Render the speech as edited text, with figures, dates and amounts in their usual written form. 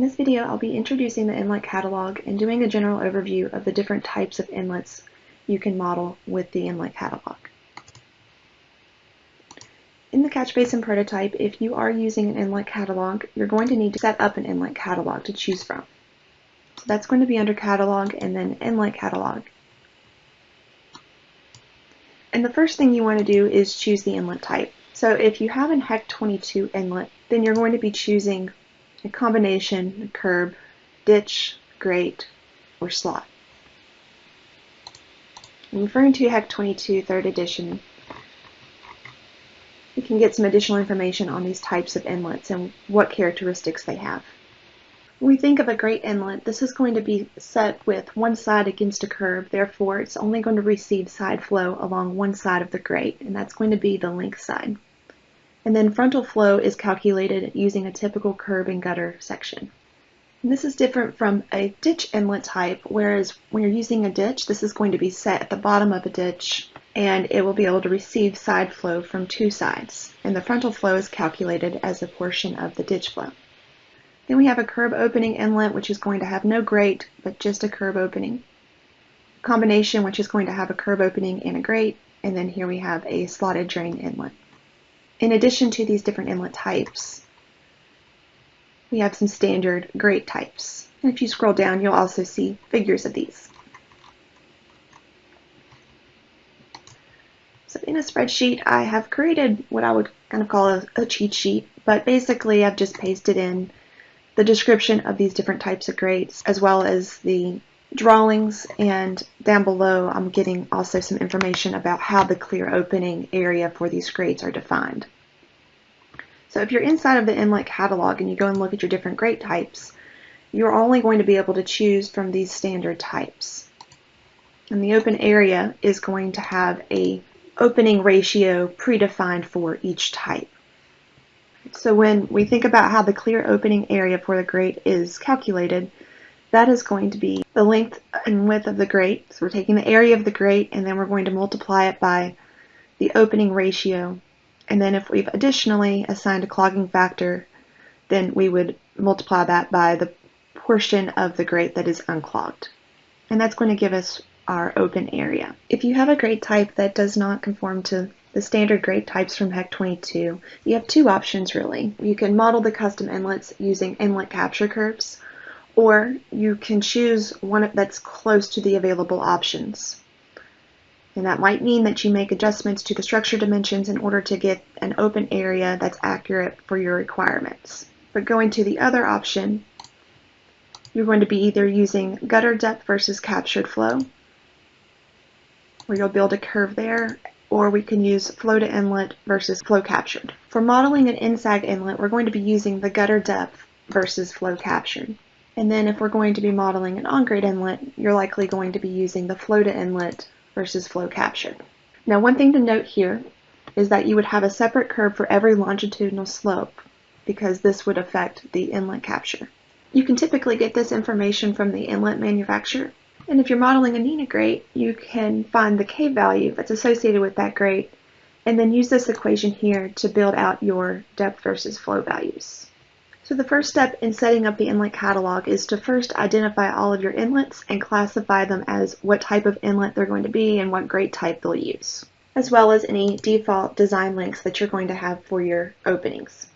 this video, I'll be introducing the inlet catalog and doing a general overview of the different types of inlets you can model with the inlet catalog. In the catch basin prototype, if you are using an inlet catalog, you're going to need to set up an inlet catalog to choose from. So that's going to be under Catalog and then Inlet Catalog. And the first thing you want to do is choose the inlet type. So if you have an HEC 22 inlet, then you're going to be choosing a combination, a curb, ditch, grate, or slot. I'm referring to HEC 22 3rd edition. You can get some additional information on these types of inlets and what characteristics they have. When we think of a grate inlet, this is going to be set with one side against a curb, therefore it's only going to receive side flow along one side of the grate, and that's going to be the length side. And then frontal flow is calculated using a typical curb and gutter section. And this is different from a ditch inlet type, whereas when you're using a ditch, this is going to be set at the bottom of a ditch, and it will be able to receive side flow from two sides. And the frontal flow is calculated as a portion of the ditch flow. Then we have a curb opening inlet, which is going to have no grate, but just a curb opening. Combination, which is going to have a curb opening and a grate, and then here we have a slotted drain inlet. In addition to these different inlet types, we have some standard grate types. And if you scroll down, you'll also see figures of these. So in a spreadsheet, I have created what I would kind of call a cheat sheet, but basically I've just pasted in the description of these different types of grates, as well as the drawings, and down below I'm getting also some information about how the clear opening area for these grates are defined. So if you're inside of the inlet catalog and you go and look at your different grate types, you're only going to be able to choose from these standard types. And the open area is going to have a opening ratio predefined for each type. So when we think about how the clear opening area for the grate is calculated, that is going to be the length and width of the grate. So we're taking the area of the grate and then we're going to multiply it by the opening ratio. And then if we've additionally assigned a clogging factor, then we would multiply that by the portion of the grate that is unclogged. And that's going to give us our open area. If you have a grate type that does not conform to the standard grate types from HEC 22, you have two options really. You can model the custom inlets using inlet capture curves, or you can choose one that's close to the available options. And that might mean that you make adjustments to the structure dimensions in order to get an open area that's accurate for your requirements. But going to the other option, you're going to be either using gutter depth versus captured flow, where you'll build a curve there, or we can use flow to inlet versus flow captured. For modeling an in-sag inlet, we're going to be using the gutter depth versus flow captured. And then if we're going to be modeling an on-grade inlet, you're likely going to be using the flow to inlet versus flow captured. Now, one thing to note here is that you would have a separate curve for every longitudinal slope, because this would affect the inlet capture. You can typically get this information from the inlet manufacturer. And if you're modeling a NENA grate, you can find the K value that's associated with that grate, and then use this equation here to build out your depth versus flow values. So the first step in setting up the inlet catalog is to first identify all of your inlets and classify them as what type of inlet they're going to be and what grate type they'll use, as well as any default design lengths that you're going to have for your openings.